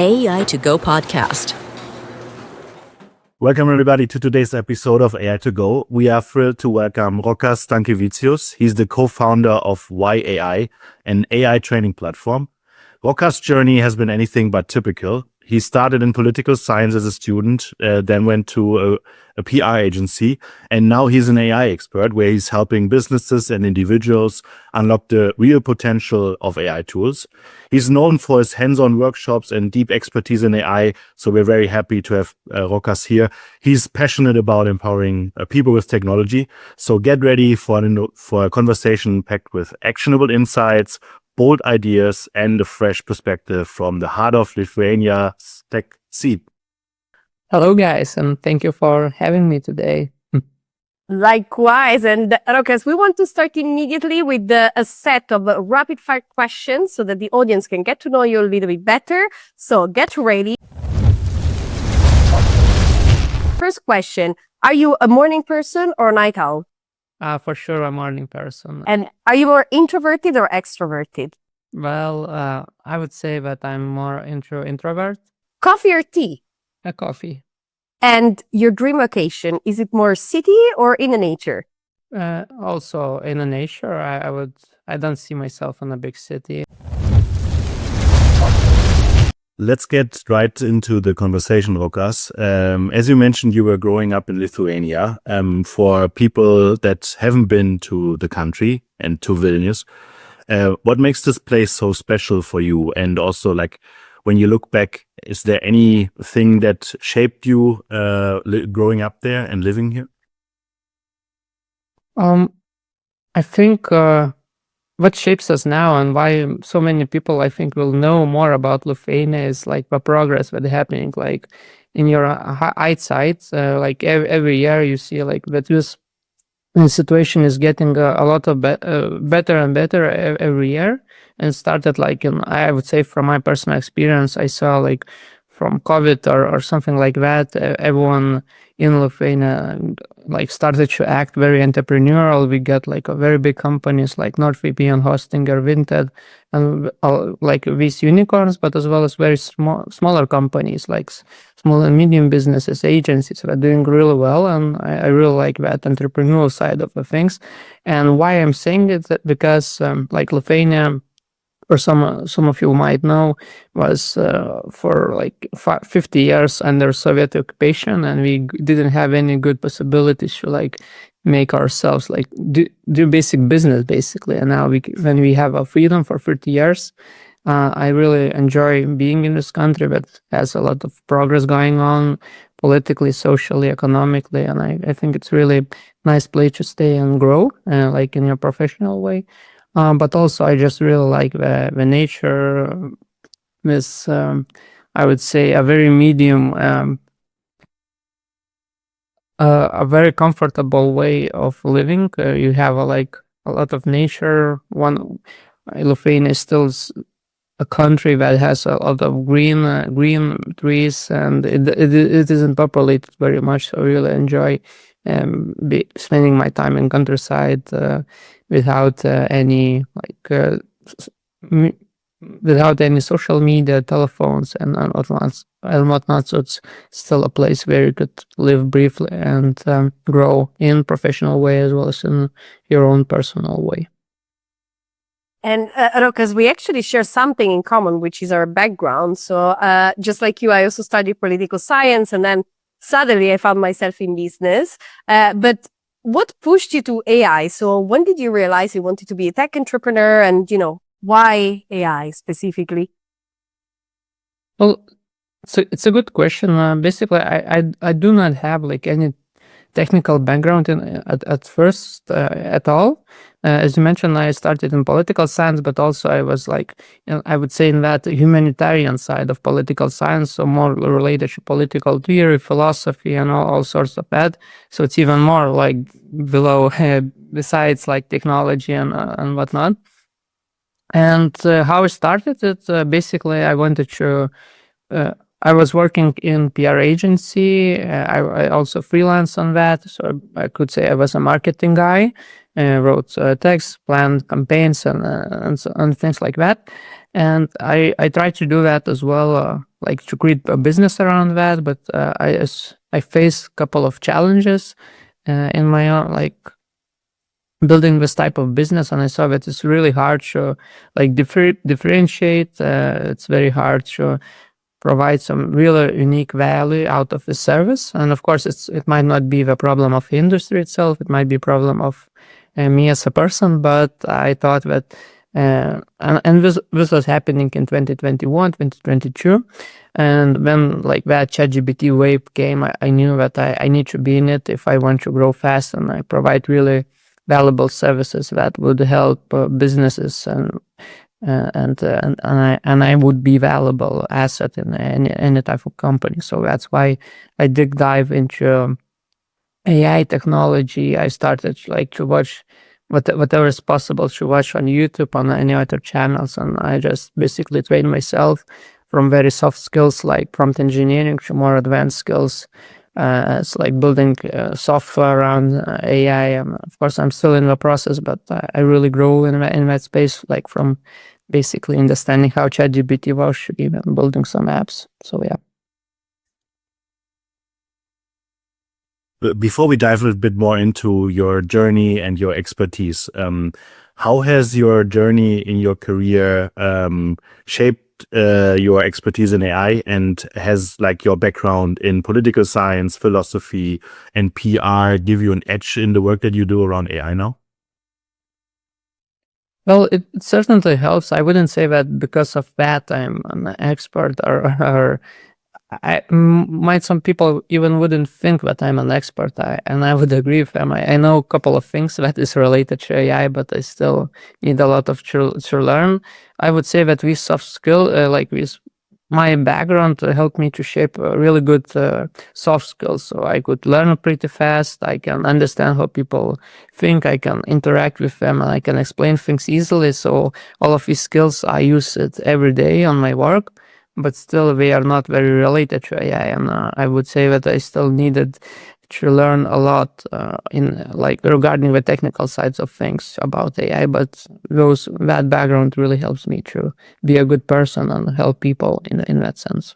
AI to Go podcast. Welcome, everybody, to today's episode of AI to Go. We are thrilled to welcome Rokas Stankevičius. He's the co-founder of WhyAI, an AI training platform. Rokas' journey has been anything but typical. He started in political science as a student, then went to a PR agency, and now he's an AI expert where he's helping businesses and individuals unlock the real potential of AI tools. He's known for his hands-on workshops and deep expertise in AI, so we're very happy to have Rokas here. He's passionate about empowering people with technology, so get ready for a conversation packed with actionable insights, bold ideas, and a fresh perspective from the heart of Lithuania's tech scene. Hello, guys, and thank you for having me today. Likewise. And Rokas, we want to start immediately with a set of rapid fire questions so that the audience can get to know you a little bit better. So get ready. First question, are you a morning person or a night owl? For sure, a morning person. And are you more introverted or extroverted? Well, I would say that I'm more introvert. Coffee or tea? A coffee. And your dream location, is it more city or in the nature? Also in the nature, I don't see myself in a big city. Let's get right into the conversation, Rokas. As you mentioned, you were growing up in Lithuania. For people that haven't been to the country and to Vilnius, what makes this place so special for you? And also, like, when you look back, is there anything that shaped you growing up there and living here? I think what shapes us now and why so many people, I think, will know more about Lithuania is like the progress that's happening, like in your eyesight. Like every year you see like that this situation is getting a lot of better and better every year. And started like I would say from my personal experience, I saw like from COVID or something like that, everyone in Lithuania like started to act very entrepreneurial. We got like a very big companies like NordVPN, Hostinger, Vinted, and like these unicorns, but as well as very smaller companies like small and medium businesses, agencies that are doing really well. And I really like that entrepreneurial side of the things. And why I'm saying it, because like Lithuania, or some of you might know, was for like 50 years under Soviet occupation, and we didn't have any good possibilities to like make ourselves like do basic business basically. And now when we have a freedom for 30 years, I really enjoy being in this country that has a lot of progress going on politically, socially, economically, and I think it's really nice place to stay and grow, like in your professional way. But also, I just really like the nature with, I would say, a very medium, a very comfortable way of living. You have like a lot of nature. Lithuania is still a country that has a lot of green trees, and it isn't populated very much. So I really enjoy spending my time in countryside without any without any social media, telephones, and whatnot. So it's still a place where you could live briefly and grow in professional way as well as in your own personal way. And Rokas, we actually share something in common, which is our background. So just like you, I also studied political science, and then suddenly I found myself in business. But what pushed you to AI? So when did you realize you wanted to be a tech entrepreneur, and why AI specifically? Well, so it's a good question. Basically, I do not have like any technical background at first at all. As you mentioned, I started in political science, but also I was like, I would say in that humanitarian side of political science, so more related to political theory, philosophy, and all sorts of that. So it's even more like below, besides like technology and whatnot. And how it started, basically I wanted to. I was working in PR agency. I also freelance on that, so I could say I was a marketing guy. Wrote texts, planned campaigns, and things like that. And I tried to do that as well like to create a business around that, but I faced a couple of challenges in my own like building this type of business, and I saw that it's really hard to like differentiate. It's very hard to provide some really unique value out of the service, and of course, it might not be the problem of the industry itself. It might be a problem of me as a person. But I thought that, and this was happening in 2021, 2022. And when like that ChatGPT wave came, I knew that I need to be in it if I want to grow fast and I provide really valuable services that would help businesses and I would be valuable asset in any type of company. So that's why I dive into AI technology. I started like to watch whatever is possible to watch on YouTube, on any other channels, and I just basically train myself from very soft skills like prompt engineering to more advanced skills. It's like building software around AI. Of course, I'm still in the process, but I really grow in that space, like from basically understanding how ChatGPT works to even building some apps. So yeah. Before we dive a little bit more into your journey and your expertise, how has your journey in your career shaped your expertise in AI, and has like your background in political science, philosophy, and PR give you an edge in the work that you do around AI now? Well, it certainly helps. I wouldn't say that because of that I'm an expert, or some people even wouldn't think that I'm an expert. And I would agree with them. I know a couple of things that is related to AI, but I still need a lot of to learn. I would say that with soft skill, like with my background, helped me to shape a really good soft skills. So I could learn pretty fast. I can understand how people think. I can interact with them, and I can explain things easily. So all of these skills, I use it every day on my work. But still, they are not very related to AI, and I would say that I still needed to learn a lot in like regarding the technical sides of things about AI. But that background really helps me to be a good person and help people in that sense.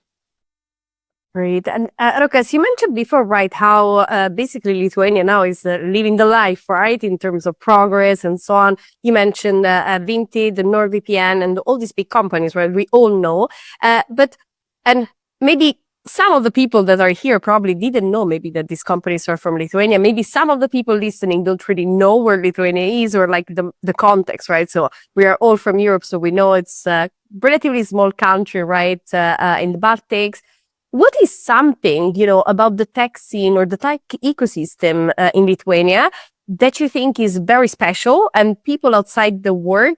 Great. And Rokas, you mentioned before, right, how basically Lithuania now is living the life, right, in terms of progress and so on. You mentioned Vinted, NordVPN, and all these big companies, right, we all know. And maybe some of the people that are here probably didn't know maybe that these companies are from Lithuania. Maybe some of the people listening don't really know where Lithuania is, or like the context, right? So we are all from Europe, so we know it's a relatively small country, right, in the Baltics. What is something, about the tech scene or the tech ecosystem in Lithuania that you think is very special and people outside the world,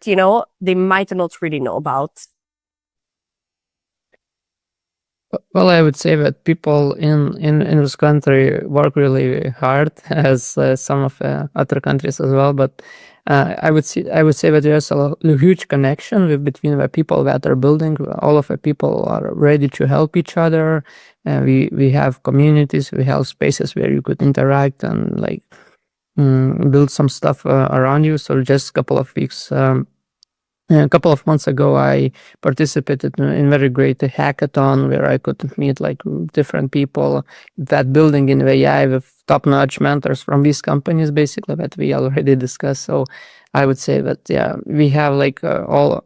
they might not really know about? Well, I would say that people in this country work really hard, as some of other countries as well. But I would say that there's a huge connection between the people that are building. All of the people are ready to help each other. We have communities, we have spaces where you could interact and like build some stuff around you. So just a couple of months ago, I participated in a very great hackathon where I could meet like different people that building in AI with top-notch mentors from these companies, basically, that we already discussed. So I would say that, yeah, we have like all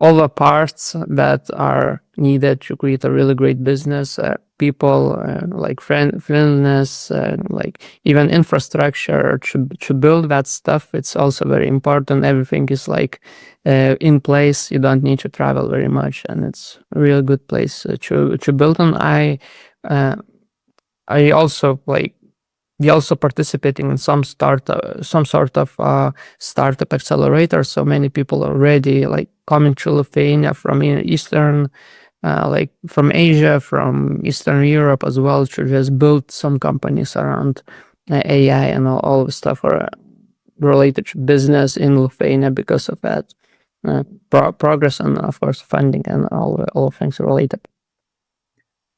the parts that are needed to create a really great business. People like friendliness, like even infrastructure to build that stuff. It's also very important. Everything is like in place. You don't need to travel very much, and it's a really good place to build on. I also like. We also participating in some sort of startup accelerator. So many people already like coming to Lithuania from Eastern, like from Asia, from Eastern Europe as well, to just build some companies around AI and all the stuff related to business in Lithuania because of that progress and of course funding and all things related.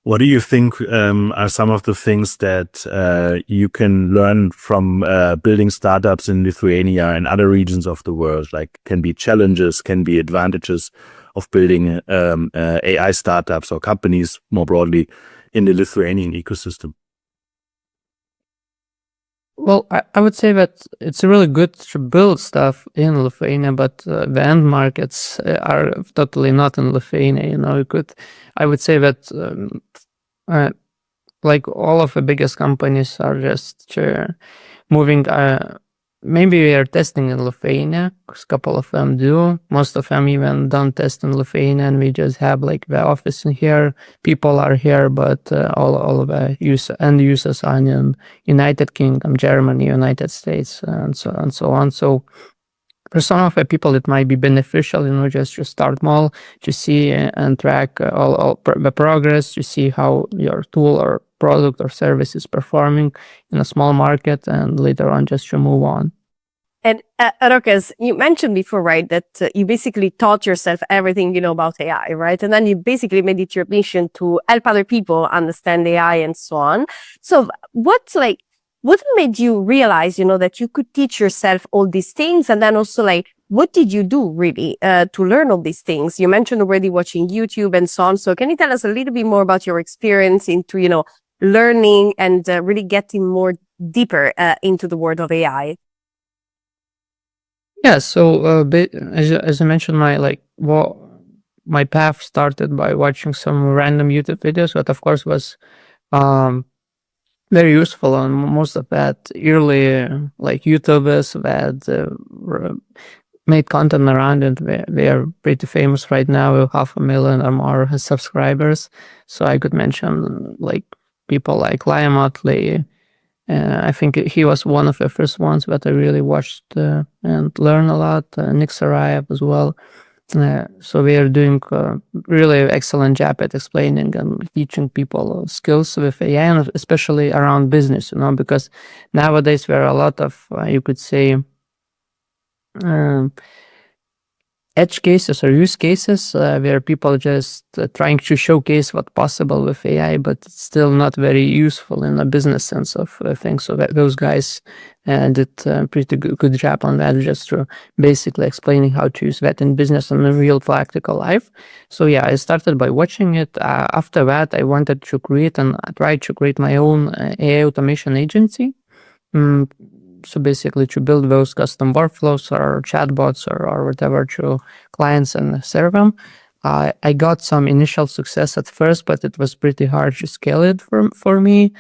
What do you think are some of the things that you can learn from building startups in Lithuania and other regions of the world? Like, can be challenges, can be advantages, of building AI startups or companies more broadly in the Lithuanian ecosystem? Well, I would say that it's really good to build stuff in Lithuania, but the end markets are totally not in Lithuania. I would say that like all of the biggest companies are just moving. Maybe we are testing in Lithuania, because a couple of them do. Most of them even don't test in Lithuania, and we just have like the office in here. People are here, but all of the end users are in United Kingdom, Germany, United States, and so on. So for some of the people, it might be beneficial, just to start small, to see and track the progress, to see how your tool or product or service is performing in a small market, and later on just to move on. And Rokas, you mentioned before, right, that you basically taught yourself everything you know about AI, right? And then you basically made it your mission to help other people understand AI and so on. So what made you realize, that you could teach yourself all these things? And then also, what did you do really to learn all these things? You mentioned already watching YouTube and so on. So can you tell us a little bit more about your experience into, learning and really getting more deeper into the world of AI? Yeah, so as I mentioned, my path started by watching some random YouTube videos, but of course was very useful. And most of that early YouTubers that made content around it, they are pretty famous right now with 500,000 or more subscribers. So I could mention people like Liam Motley. I think he was one of the first ones that I really watched and learned a lot. Nick Sarayev as well. So they are doing really excellent job at explaining and teaching people skills with AI, and especially around business, because nowadays there are a lot of, you could say, edge cases or use cases where people just trying to showcase what's possible with AI, but it's still not very useful in a business sense of things. So those guys did a pretty good job on that, just to basically explaining how to use that in business and in real practical life. So yeah, I started by watching it. After that, I wanted to create and I tried to create my own AI automation agency. So basically to build those custom workflows or chatbots or whatever to clients and serve them. I got some initial success at first, but it was pretty hard to scale it for me.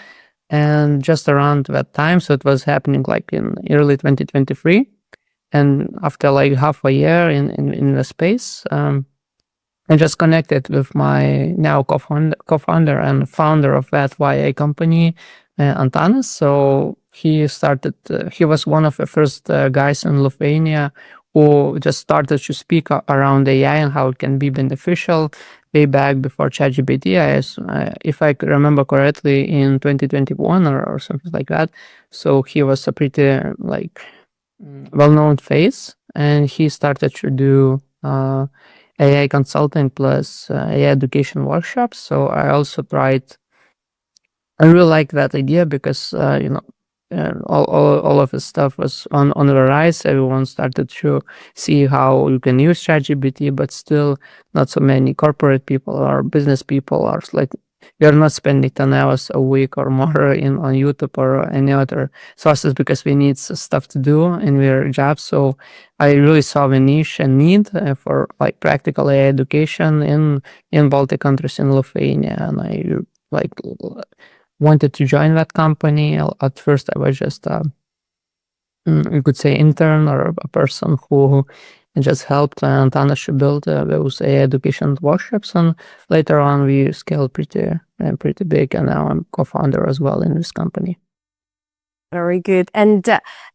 And just around that time, so it was happening in early 2023. And after half a year in the space, I just connected with my now co-founder and founder of that WhyAI company, Antanas. So he was one of the first guys in Lithuania who just started to speak around AI and how it can be beneficial way back before ChatGPT, if I remember correctly, in 2021 or something like that. So he was a pretty well-known face, and he started to do AI consulting plus AI education workshops. So I also tried. I really like that idea because all of the stuff was on the rise. Everyone started to see how you can use ChatGPT, but still not so many corporate people or business people are we are not spending 10 hours a week or more on YouTube or any other sources because we need stuff to do in their jobs. So I really saw the niche and need for practical AI education in Baltic countries, in Lithuania, and I wanted to join that company. At first, I was just you could say intern or a person who just helped Antanas to build those AI education workshops, and later on we scaled pretty big, and now I'm co-founder as well in this company. Very good. And,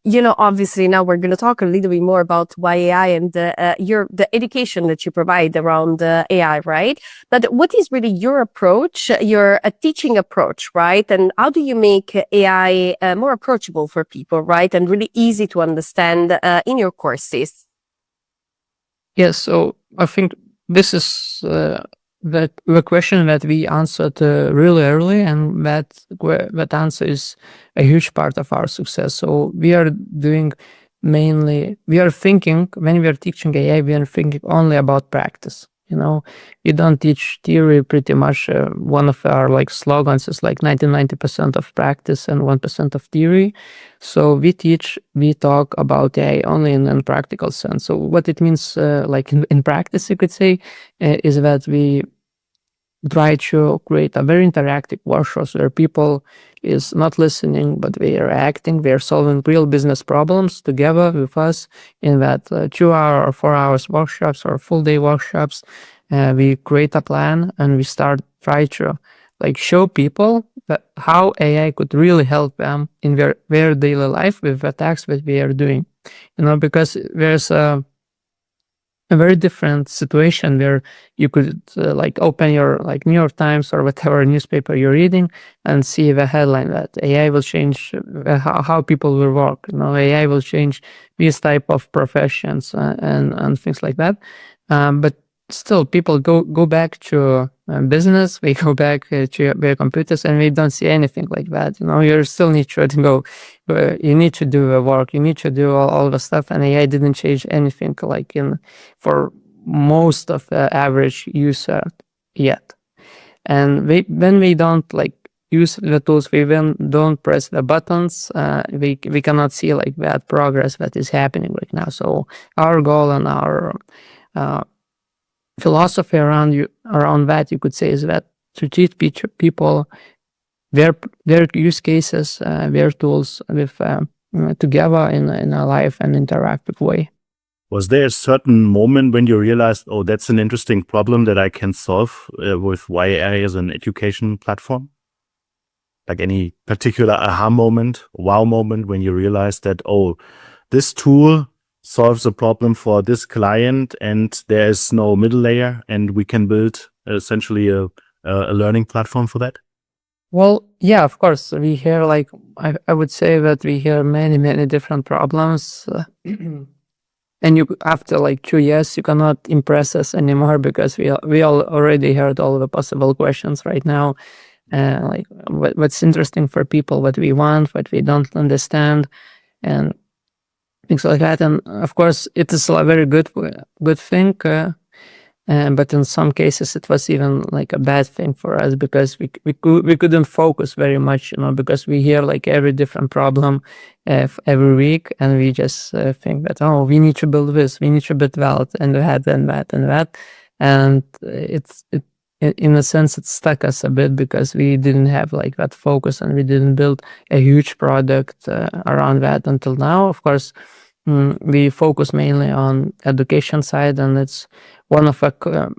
obviously now we're going to talk a little bit more about WhyAI and the education that you provide around AI, right? But what is really your approach, your teaching approach, right? And how do you make AI more approachable for people, right? And really easy to understand in your courses? Yes, so I think this is the question that we answered really early, and that answer is a huge part of our success. So we are thinking, when we are teaching AI, we are thinking only about practice. You don't teach theory pretty much. One of our like slogans is like 90% of practice and 1% of theory. So we talk about AI only in practical sense. So what it means like in practice, you could say, is that we try to create a very interactive workshops where people is not listening, but they are acting. They are solving real business problems together with us in that 2 hour or 4 hours workshops or full day workshops. We create a plan and we try to like show people that how AI could really help them in their daily life with the tasks that we are doing. Because there's a very different situation where you could like open your like New York Times or whatever newspaper you're reading and see the headline that AI will change how people will work. AI will change these type of professions and things like that. But still, people go back to business. They go back to their computers, and they don't see anything like that. You still need to go. You need to do the work. You need to do all the stuff, and AI didn't change anything like for most of the average user yet. And when we don't like use the tools, we then don't press the buttons. We cannot see like that progress that is happening right now. So our goal and our philosophy around that, you could say, is that to teach people their use cases, their tools with together in a live and interactive way. Was there a certain moment when you realized, oh, that's an interesting problem that I can solve with WhyAI as an education platform? Like any particular aha moment, wow moment when you realized that, oh, this tool solves a problem for this client and there is no middle layer and we can build essentially a learning platform for that? Well, yeah, of course. We hear like, I would say that we hear many different problems. And after like 2 years, you cannot impress us anymore because we all already heard all the possible questions right now. Like what's interesting for people, what we want, what we don't understand, and things like that. And of course, it is a very good thing. But in some cases, it was even like a bad thing for us because we couldn't focus very much, because we hear like every different problem every week, and we just think that, oh, we need to build this, we need to build that, and that, and that, and that, and in a sense, it stuck us a bit because we didn't have like that focus, and we didn't build a huge product around that until now. Of course, we focus mainly on education side, and it's one of the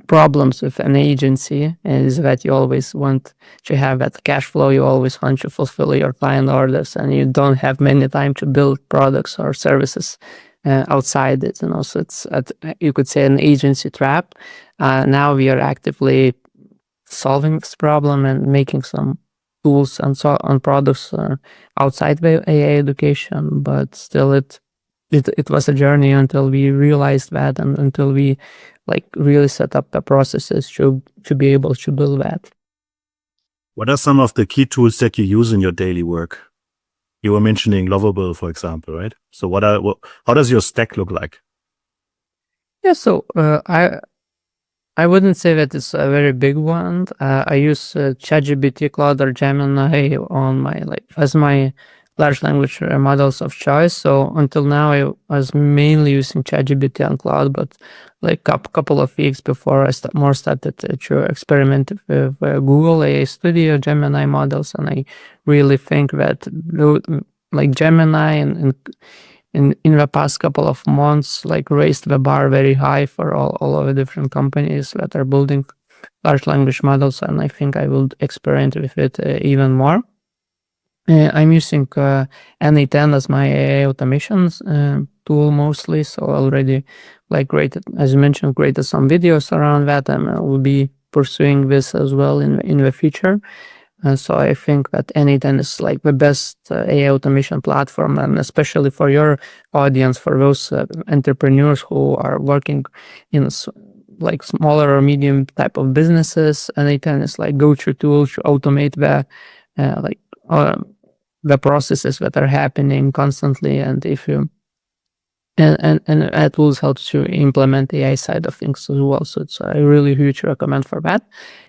problems with an agency is that you always want to have that cash flow. You always want to fulfill your client orders, and you don't have many time to build products or services outside it. So it's you could say an agency trap. Now we are actively solving this problem and making some tools and on products outside the AI education, but still it was a journey until we realized that and until we like really set up the processes to be able to build that. What are some of the key tools that you use in your daily work? You were mentioning Lovable, for example, right? So how does your stack look like? Yeah, so I wouldn't say that it's a very big one. I use ChatGPT, Claude, or Gemini on my as my large language models of choice. So until now, I was mainly using ChatGPT and Claude, but like a couple of weeks before I started to experiment with Google AI Studio, Gemini models, and I really think that like Gemini and in the past couple of months, like raised the bar very high for all of the different companies that are building large language models, and I think I will experiment with it even more. I'm using NA10 as my AI automations tool mostly, so already like created, as you mentioned, created some videos around that, and I will be pursuing this as well in the future. So I think that NA10 is like the best AI automation platform, and especially for your audience, for those entrepreneurs who are working in like smaller or medium type of businesses. NA10 is like go-to tool to automate the processes that are happening constantly. And if you and tools help to implement AI side of things as well. So it's a really huge recommend for that.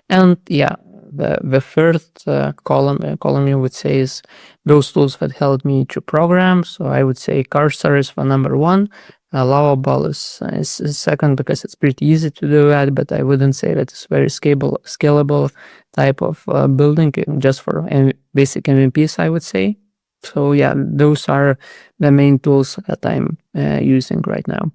And yeah, the third column you would say is those tools that help me to program. So I would say Cursor is for number one. Lovable is second because it's pretty easy to do that, but I wouldn't say that it's very scalable type of building just for basic MVPs, I would say. So yeah, those are the main tools that I'm using right now.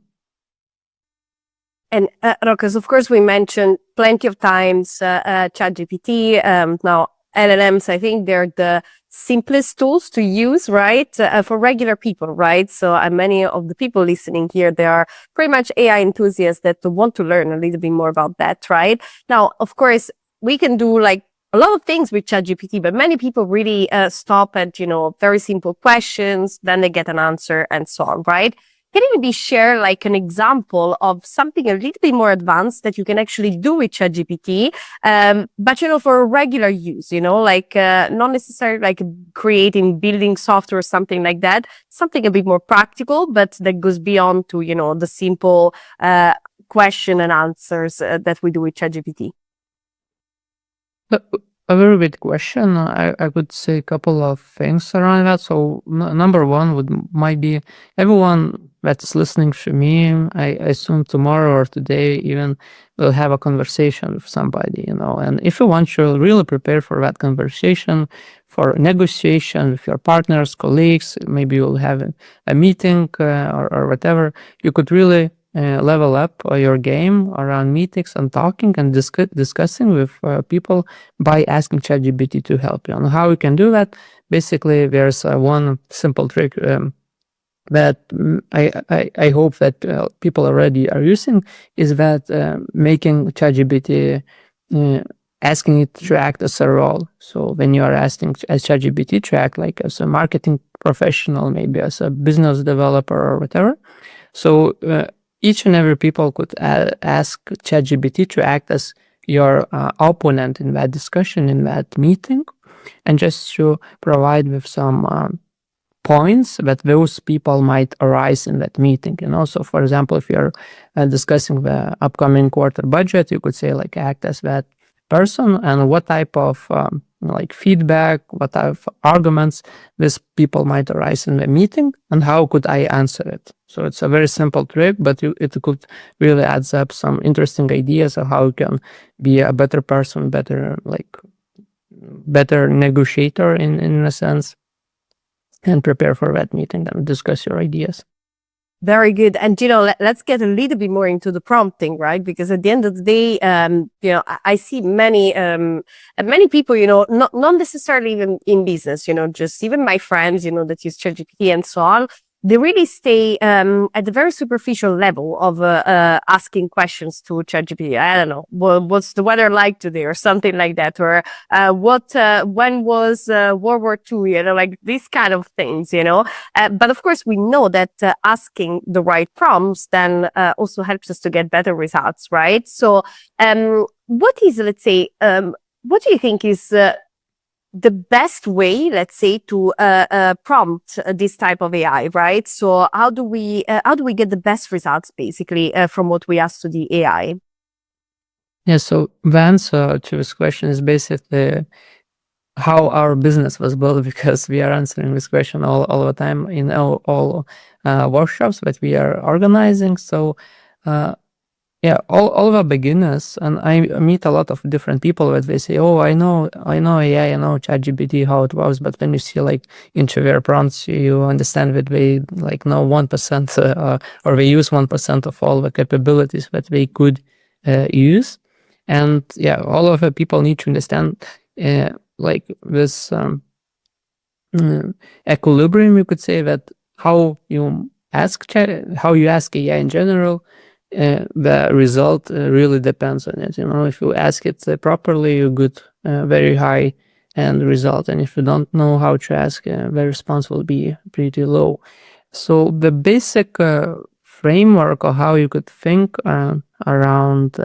And Rokas, of course, we mentioned plenty of times ChatGPT. Now, LLMs, I think they're the simplest tools to use, right? For regular people, right? So many of the people listening here, they are pretty much AI enthusiasts that want to learn a little bit more about that, right? Now, of course, we can do like a lot of things with ChatGPT, but many people really stop at, very simple questions, then they get an answer and so on, right? Can you maybe share like an example of something a little bit more advanced that you can actually do with ChatGPT, but for regular use, like not necessarily like building software or something like that, something a bit more practical, but that goes beyond to, the simple question and answers that we do with ChatGPT? A very good question. I would say a couple of things around that. So number one might be everyone that's listening to me, I assume tomorrow or today even will have a conversation with somebody, and if you want to really prepare for that conversation, for negotiation with your partners, colleagues, maybe you'll have a meeting or whatever, you could really level up your game around meetings and talking and discussing with people by asking ChatGPT to help you. And how you can do that? Basically, there's one simple trick that I hope that people already are using, is that making ChatGPT, asking it to act as a role. So when you are asking as ChatGPT to act like as a marketing professional, maybe as a business developer or whatever. So each and every people could ask ChatGPT to act as your opponent in that discussion, in that meeting, and just to provide with some points that those people might arise in that meeting. So for example, if you're discussing the upcoming quarter budget, you could say like act as that person, and what type of like feedback, what type of arguments these people might arise in the meeting, and how could I answer it. So it's a very simple trick, but it could really adds up some interesting ideas of how you can be a better person, better negotiator in a sense, and prepare for that meeting and discuss your ideas. Very good. And, let's get a little bit more into the prompting, right? Because at the end of the day, I see many people, not necessarily even in business, just even my friends, that use ChatGPT and so on. They really stay at the very superficial level of asking questions to ChatGPT. I don't know, what's the weather like today, or something like that, or when was World War II? Like these kind of things. But of course, we know that asking the right prompts then also helps us to get better results, right? So, what is, let's say, what do you think is the best way, let's say, to prompt this type of AI, right? So how do we get the best results, basically, from what we ask to the AI? Yeah, so the answer to this question is basically how our business was built, because we are answering this question all the time in all workshops that we are organizing. So yeah, all of our beginners, and I meet a lot of different people that they say, "Oh, I know AI, I know ChatGPT, how it works." But when you see like into their prompts, you understand that they like know 1% or they use 1% of all the capabilities that they could use. And yeah, all of the people need to understand like this equilibrium. You could say that how you ask AI in general. The result really depends on it. If you ask it properly, you get very high end result, and if you don't know how to ask, the response will be pretty low. So the basic framework or how you could think around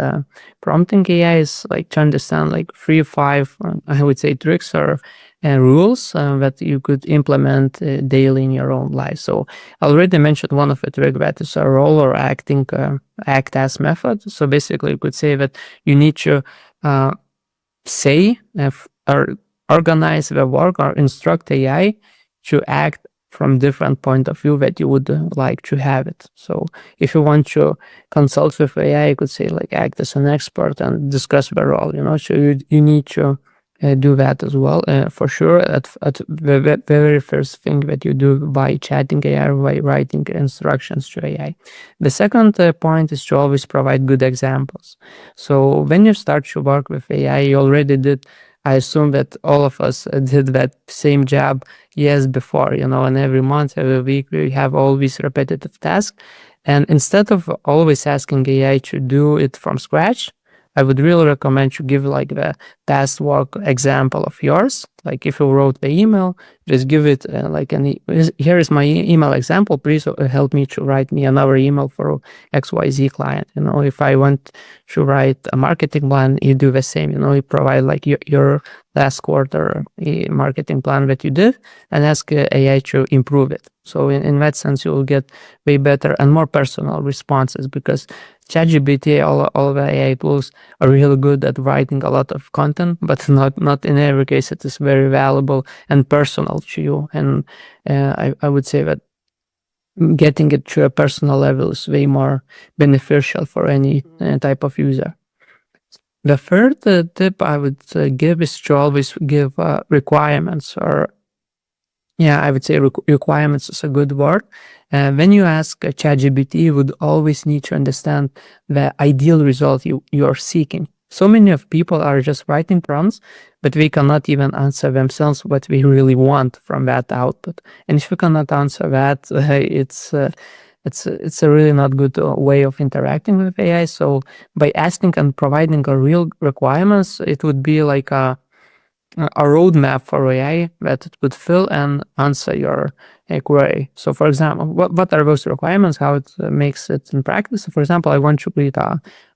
prompting AI is like to understand like 3 or 5, I would say, tricks or rules that you could implement daily in your own life. So I already mentioned one of the trick, that is a role or act as method. So basically you could say that you need to say or organize the work or instruct AI to act from different point of view that you would like to have it. So if you want to consult with AI, you could say like act as an expert and discuss the role, so you need to do that as well, for sure, at the very first thing that you do by chatting AI or by writing instructions to AI. The second point is to always provide good examples. So when you start to work with AI, you already did, I assume that all of us did that same job years before, and every month, every week, we have all these repetitive tasks. And instead of always asking AI to do it from scratch, I would really recommend you give like the past work example of yours. Like if you wrote the email, just give it here is my email example. Please help me to write me another email for XYZ client. If I want to write a marketing plan, you do the same. You provide like your last quarter marketing plan that you did and ask AI to improve it. So in that sense, you will get way better and more personal responses, because ChatGPT, all the AI tools are really good at writing a lot of content, but not in every case it is very valuable and personal to you. And I would say that getting it to a personal level is way more beneficial for any type of user. The third tip I would give is to always give requirements, or I would say requirements is a good word. When you ask ChatGPT, you would always need to understand the ideal result you are seeking. So many of people are just writing prompts, but they cannot even answer themselves what we really want from that output. And if you cannot answer that, it's a really not good way of interacting with AI. So by asking and providing a real requirements, it would be like a roadmap for AI that it would fill and answer your query. So for example, what are those requirements, how it makes it in practice? For example, I want to create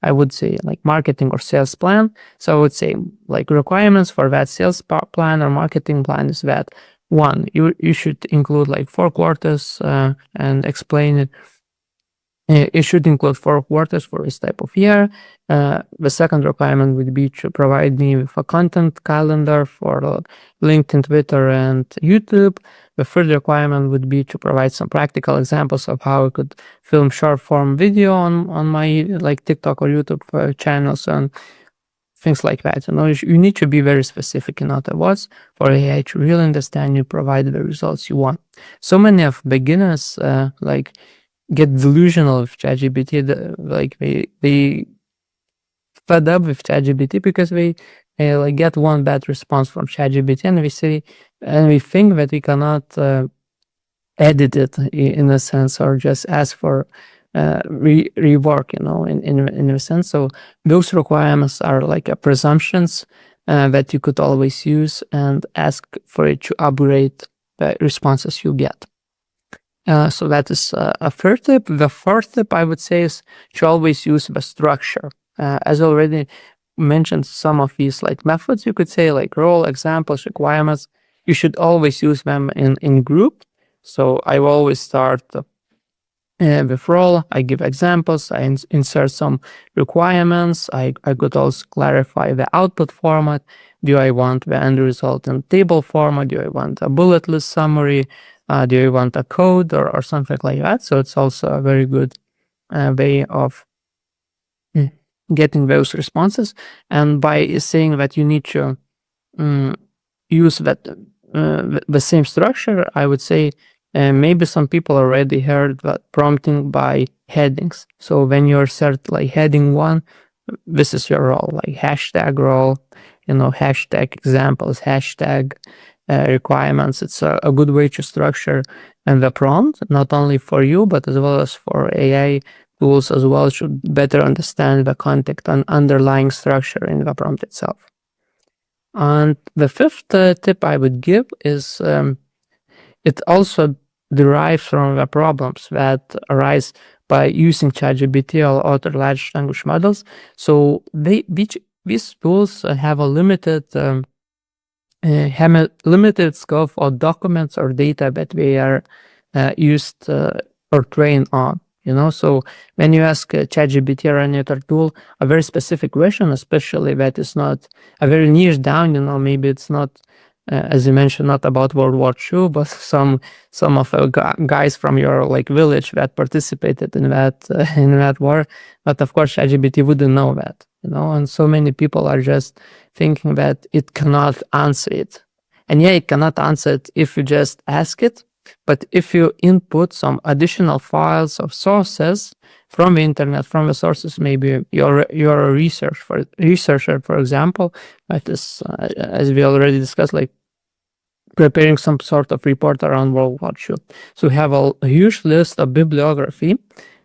I would say like marketing or sales plan. So I would say like requirements for that sales plan or marketing plan is that, one, you should include like 4 quarters and explain it. It should include 4 quarters for this type of year. The second requirement would be to provide me with a content calendar for LinkedIn, Twitter, and YouTube. The third requirement would be to provide some practical examples of how I could film short form video on my like TikTok or YouTube channels and things like that. You need to be very specific, in other words, for AI to really understand you, provide the results you want. So many of beginners get delusional with ChatGPT. They fed up with ChatGPT because they get one bad response from ChatGPT, and we think that we cannot edit it in a sense, or just ask for rework, in a sense. So those requirements are like presumptions that you could always use and ask for it to upgrade the responses you get. So that is a third tip. The fourth tip I would say is to always use the structure. As already mentioned, some of these like methods, you could say like role, examples, requirements, you should always use them in group. So I will always start with role, I give examples, I insert some requirements, I could also clarify the output format. Do I want the end result in table format? Do I want a bullet list summary? Do you want a code or something like that? So it's also a very good way of getting those responses. And by saying that you need to use that the same structure, I would say maybe some people already heard that prompting by headings. So when you're set like heading 1, this is your role, like hashtag role, hashtag examples, hashtag requirements. It's a good way to structure the prompt, not only for you, but as well as for AI tools as well, should better understand the context and underlying structure in the prompt itself. And the fifth tip I would give is it also derives from the problems that arise by using ChatGPT or other large language models. So these tools have a limited scope of documents or data that they are used or trained on. So when you ask ChatGPT or any other tool a very specific question, especially that is not a very niche down, maybe it's not, as you mentioned, not about World War II, but some of the guys from your village that participated in that war. But of course, ChatGPT wouldn't know that, and so many people are just thinking that it cannot answer it. And it cannot answer it if you just ask it. But if you input some additional files or sources from the internet, from the sources, maybe you're a researcher, for example, that is, as we already discussed, preparing some sort of report around World War II. So you have a huge list of bibliography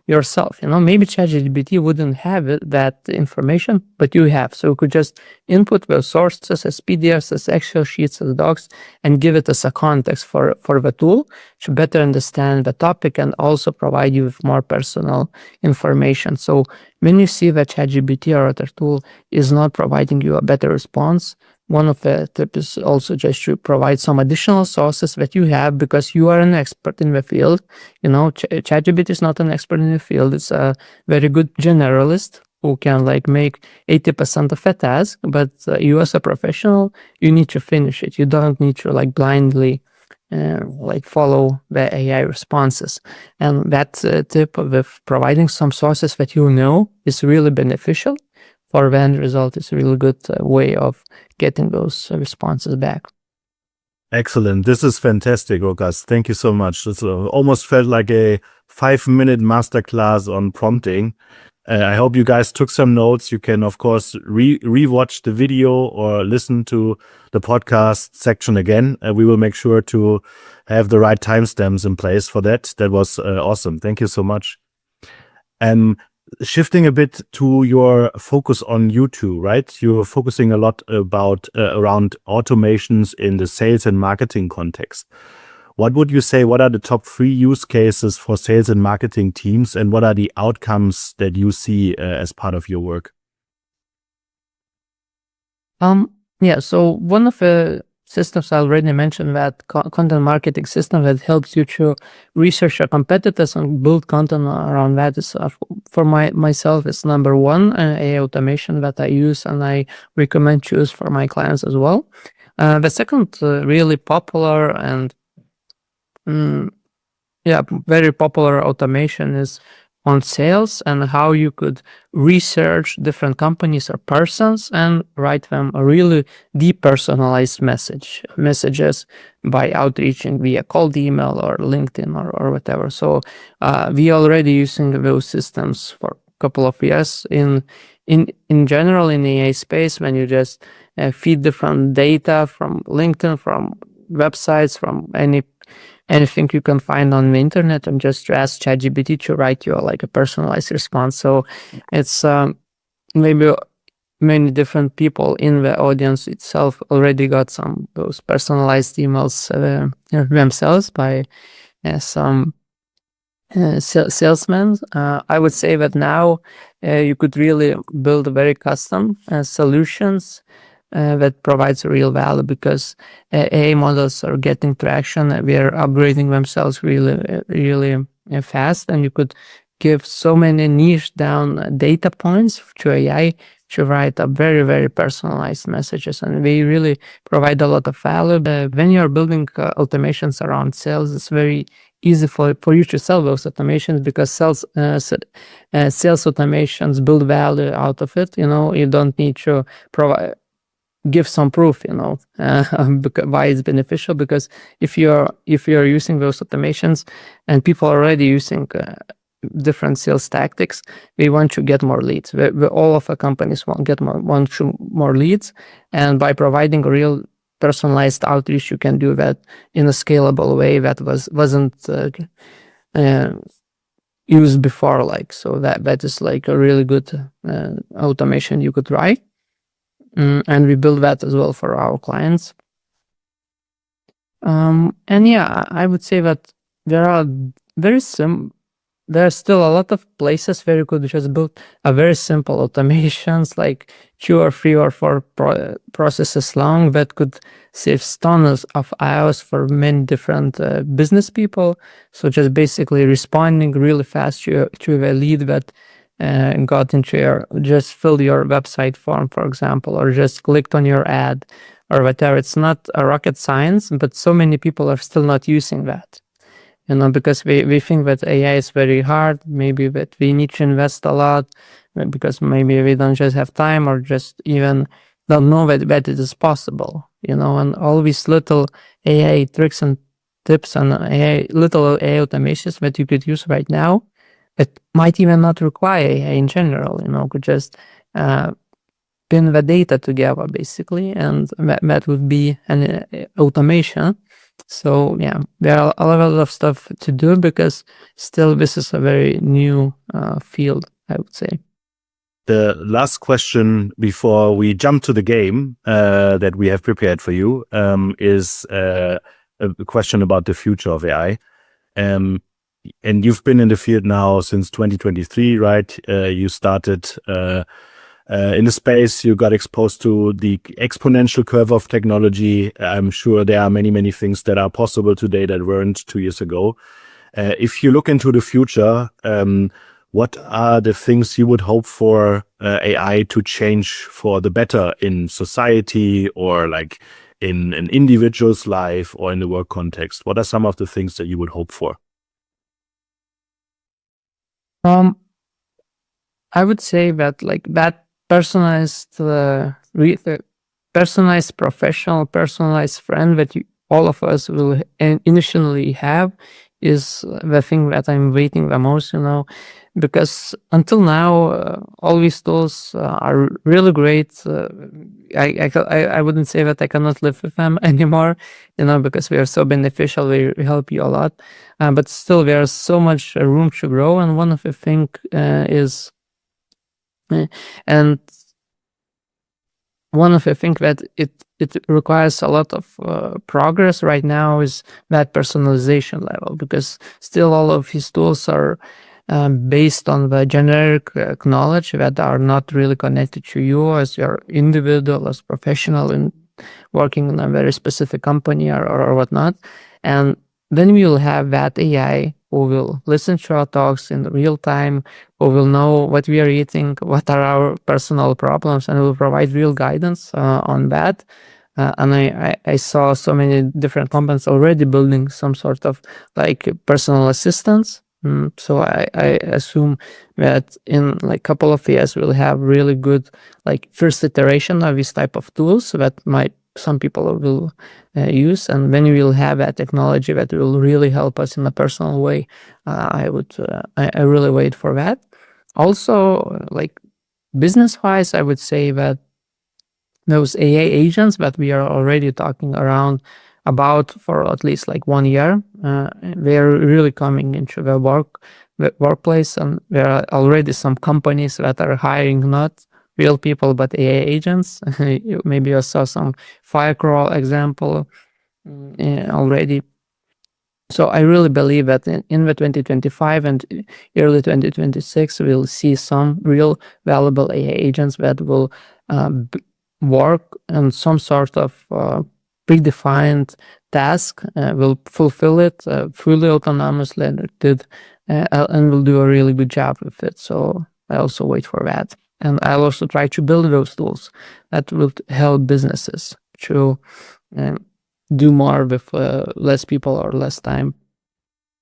yourself. Maybe ChatGPT wouldn't have that information, but you have. So you could just input the sources as PDFs, as Excel sheets, as docs, and give it as a context for the tool to better understand the topic and also provide you with more personal information. So when you see that ChatGPT or other tool is not providing you a better response, one of the tips is also just to provide some additional sources that you have because you are an expert in the field. ChatGPT is not an expert in the field. It's a very good generalist who can make 80% of a task, but you as a professional, you need to finish it. You don't need to blindly follow the AI responses. And that tip of providing some sources that is really beneficial for the end result is a really good way of getting those responses back. Excellent. This is fantastic, Rokas. Thank you so much. This almost felt like a 5-minute masterclass on prompting. I hope you guys took some notes. You can, of course, re-watch the video or listen to the podcast section again. We will make sure to have the right timestamps in place for that. That was awesome. Thank you so much. Shifting a bit to your focus on YouTube, right? You're focusing a lot around automations in the sales and marketing context. What would you say? What are the top 3 use cases for sales and marketing teams, and what are the outcomes that you see as part of your work? So one of the systems I already mentioned, that content marketing system that helps you to research your competitors and build content around that is for myself is number 1 AI automation that I use and I recommend to use for my clients as well. The second really popular and very popular automation is on sales and how you could research different companies or persons and write them a really depersonalized messages by outreaching via cold email or LinkedIn or whatever. So we already using those systems for a couple of years in general in the AI space. When you just feed different data from LinkedIn, from websites, from anything you can find on the internet, and just to ask ChatGPT to write you a personalized response. So it's maybe many different people in the audience itself already got some those personalized emails themselves by some salesmen. I would say that now you could really build very custom solutions that provides real value because AI models are getting traction. We are upgrading themselves really fast, and you could give so many niche down data points to AI to write a very, very personalized messages, and we really provide a lot of value. When you're building automations around sales, it's very easy for you to sell those automations because sales automations build value out of it. You don't need to give some proof, why it's beneficial. Because if you're using those automations and people are already using different sales tactics, we want to get more leads. All of our companies want more leads, and by providing a real personalized outreach, you can do that in a scalable way that wasn't used before. So that is a really good automation you could write. And we build that as well for our clients. I would say that there are very there are still a lot of places where you could just build a very simple automations, like 2 or 3 or 4 processes long, that could save tons of hours for many different business people. So just basically responding really fast to a lead that got into just filled your website form, for example, or just clicked on your ad or whatever. It's not a rocket science, but so many people are still not using that. Because we think that AI is very hard, maybe that we need to invest a lot, because maybe we don't just have time or just even don't know that it is possible, and all these little AI tricks and tips and little AI automations that you could use right now, it might even not require AI in general, could just pin the data together basically, and that would be an automation. So yeah, there are a lot of stuff to do because still this is a very new field, I would say. The last question before we jump to the game that we have prepared for you is a question about the future of AI. And you've been in the field now since 2023, right? You started in the space, you got exposed to the exponential curve of technology. I'm sure there are many, many things that are possible today that weren't 2 years ago. If you look into the future, what are the things you would hope for AI to change for the better in society, or like in an individual's life or in the work context? What are some of the things that you would hope for? I would say that that personalized professional, personalized friend that all of us will initially have is the thing that I'm waiting the most, because until now, all these tools are really great. I wouldn't say that I cannot live with them anymore, because we are so beneficial, we help you a lot. But still, there's so much room to grow, and one of the things is and one of the things that it requires a lot of progress right now is that personalization level, because still all of these tools are based on the generic knowledge that are not really connected to you as your individual, as professional in working in a very specific company or whatnot. And then we will have that AI who will listen to our talks in real time, who will know what we are eating, what are our personal problems, and will provide real guidance on that. And I saw so many different companies already building some sort of like personal assistants. So I assume that in like a couple of years we'll have really good like first iteration of this type of tools that some people will use, and then we will have that technology that will really help us in a personal way. I really wait for that. Also, like business-wise, I would say that those AI agents that we are already talking around about for at least like 1 year, they're really coming into the workplace, and there are already some companies that are hiring not real people but AI agents. Maybe you saw some Firecrawl example already. So I really believe that in the 2025 and early 2026, we'll see some real valuable AI agents that will work on some sort of predefined task, will fulfill it fully autonomously, and will do a really good job with it. So I also wait for that. And I'll also try to build those tools that will help businesses to do more with less people or less time.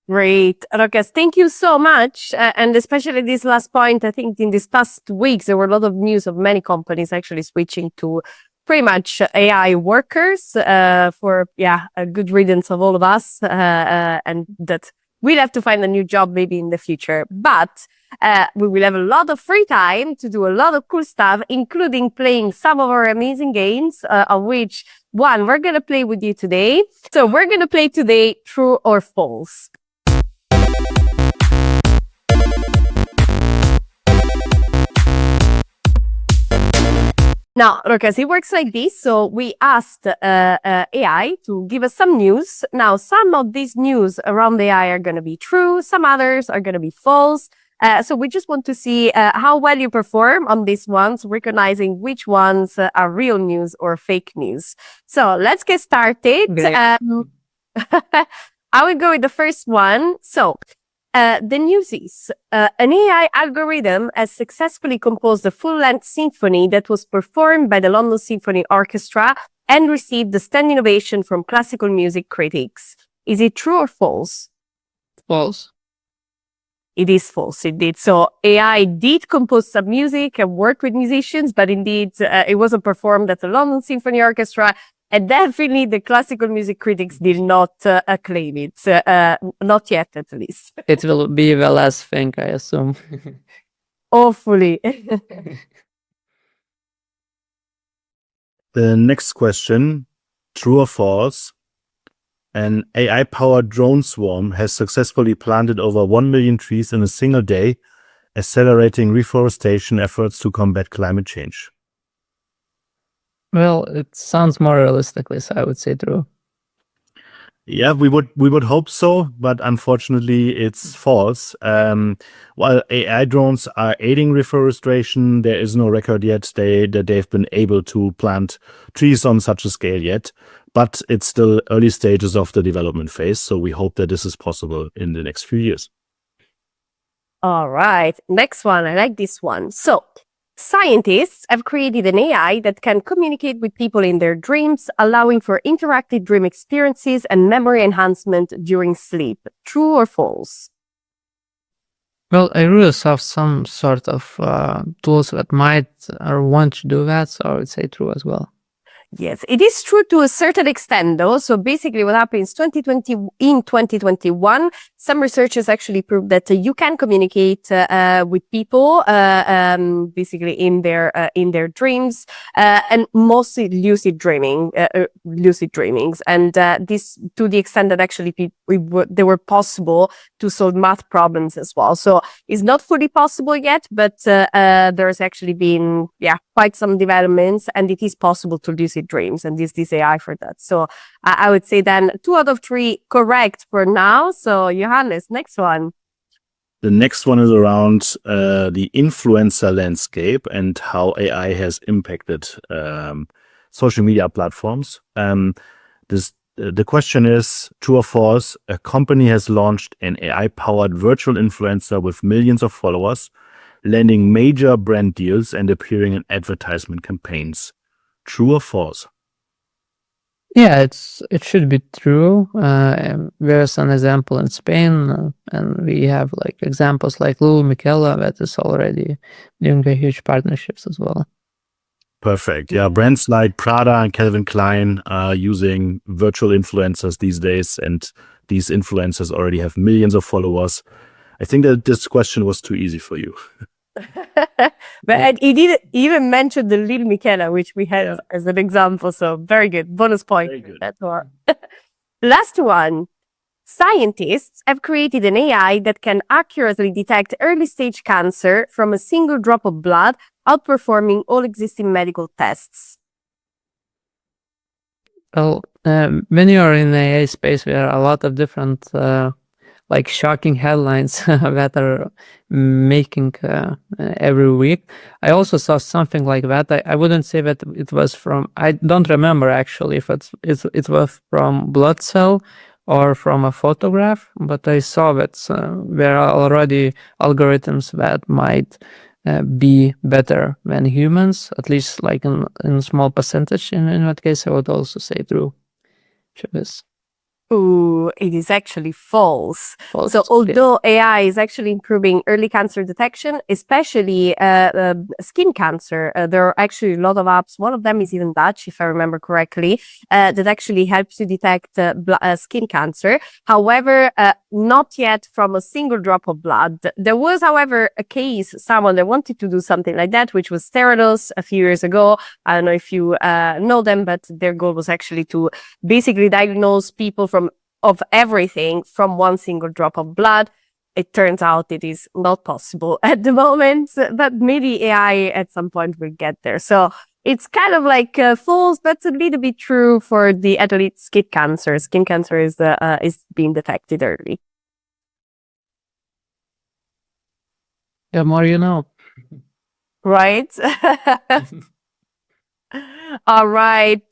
Great. Rokas, thank you so much. And especially this last point, I think in these past weeks, there were a lot of news of many companies actually switching to pretty much AI workers for, a good riddance of all of us. And that we'll have to find a new job maybe in the future. But we will have a lot of free time to do a lot of cool stuff, including playing some of our amazing games, of which one we're going to play with you today. So we're going to play today True or False. Now, Rokas, it works like this. So we asked AI to give us some news. Now, some of these news around AI are going to be true. Some others are going to be false. So we just want to see how well you perform on these ones, recognizing which ones are real news or fake news. So let's get started. Great. I will go with the first one. So the news is an AI algorithm has successfully composed a full-length symphony that was performed by the London Symphony Orchestra and received the standing ovation from classical music critics. Is it true or false? False. It is false, indeed. So AI did compose some music and work with musicians, but indeed it wasn't performed at the London Symphony Orchestra. And definitely the classical music critics did not acclaim it, not yet at least. It will be the last thing, I assume. Hopefully. The next question, true or false? An AI-powered drone swarm has successfully planted over 1 million trees in a single day, accelerating reforestation efforts to combat climate change. Well, it sounds more realistically, so I would say true. Yeah, we would hope so, but unfortunately it's false. While AI drones are aiding reforestation, there is no record yet that they've been able to plant trees on such a scale yet. But it's still early stages of the development phase, so we hope that this is possible in the next few years. All right, next one. I like this one. So, scientists have created an AI that can communicate with people in their dreams, allowing for interactive dream experiences and memory enhancement during sleep. True or false? Well, I really saw some sort of tools that might or want to do that, so I would say true as well. Yes, it is true to a certain extent, though. So basically what happens in 2021, some researchers actually proved that you can communicate with people basically in their dreams and mostly lucid dreamings. And this to the extent that actually they were possible to solve math problems as well. So it's not fully possible yet, but there's actually been, quite some developments, and it is possible to lucid dreams, and this AI for that. So I would say then 2 out of 3 correct for now. So Johannes, next one. The next one is around the influencer landscape and how AI has impacted social media platforms. The question is, true or false, a company has launched an AI-powered virtual influencer with millions of followers, landing major brand deals and appearing in advertisement campaigns. True or false? Yeah, it should be true. There's an example in Spain, and we have like examples like Lou Michela that is already doing the huge partnerships as well. Perfect. Yeah, brands like Prada and Calvin Klein are using virtual influencers these days, and these influencers already have millions of followers. I think that this question was too easy for you. But he did even mention the Lil Michela, which we had as an example. So very good. Bonus point. Very good. That's all. Last one. Scientists have created an AI that can accurately detect early stage cancer from a single drop of blood, outperforming all existing medical tests. Well, when you are in the AI space, there are a lot of different like shocking headlines that are making every week. I also saw something like that. I wouldn't say that it was from, I don't remember actually if it was from blood cell or from a photograph, but I saw that there are already algorithms that might be better than humans, at least like in small percentage. In that case, I would also say true to this. Ooh, it is actually false. False. So although AI is actually improving early cancer detection, especially skin cancer, there are actually a lot of apps. One of them is even Dutch, if I remember correctly, that actually helps you detect skin cancer. However, not yet from a single drop of blood. There was, however, a case, someone that wanted to do something like that, which was Theranos a few years ago. I don't know if you know them, but their goal was actually to basically diagnose people of everything from one single drop of blood. It turns out it is not possible at the moment, but maybe AI at some point will get there. So it's kind of like false, but a little bit true for the adult skin cancer. Skin cancer is being detected early. The more you know. Right. All right.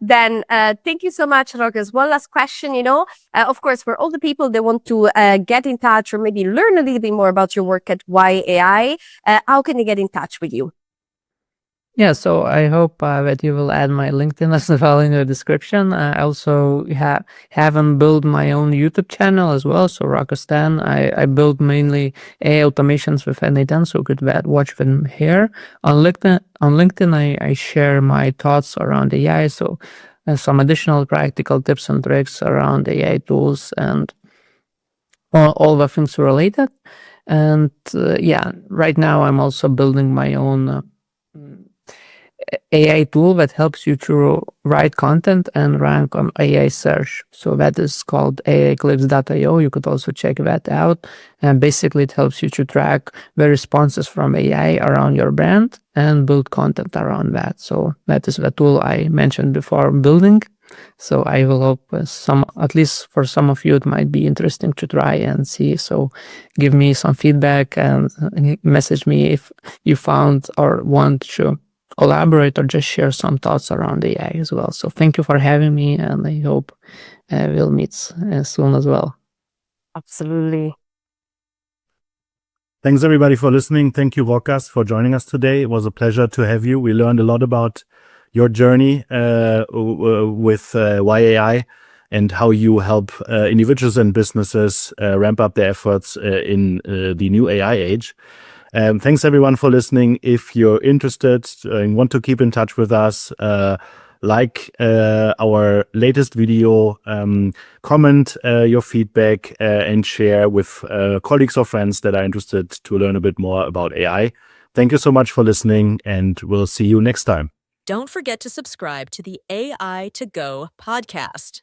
Then thank you so much, Rokas. One last question, of course, for all the people that want to get in touch or maybe learn a little bit more about your work at WhyAI, how can they get in touch with you? Yeah, so I hope that you will add my LinkedIn as well in the description. I also haven't built my own YouTube channel as well. So Rokas Stan, I build mainly AI automations with N8N, so you could watch them here. On LinkedIn, I share my thoughts around AI, so some additional practical tips and tricks around AI tools and all the things related. And right now I'm also building my own AI tool that helps you to write content and rank on AI search. So that is called AIeclipse.io. You could also check that out. And basically it helps you to track the responses from AI around your brand and build content around that. So that is the tool I mentioned before building. So I will hope at least for some of you, it might be interesting to try and see. So give me some feedback and message me if you found or want to collaborate or just share some thoughts around AI as well. So thank you for having me, and I hope we'll meet soon as well. Absolutely. Thanks everybody for listening. Thank you, Rokas, for joining us today. It was a pleasure to have you. We learned a lot about your journey with WhyAI and how you help individuals and businesses ramp up their efforts in the new AI age. Thanks everyone for listening. If you're interested and want to keep in touch with us, like our latest video, comment your feedback and share with colleagues or friends that are interested to learn a bit more about AI. Thank you so much for listening, and we'll see you next time. Don't forget to subscribe to the AI to Go podcast.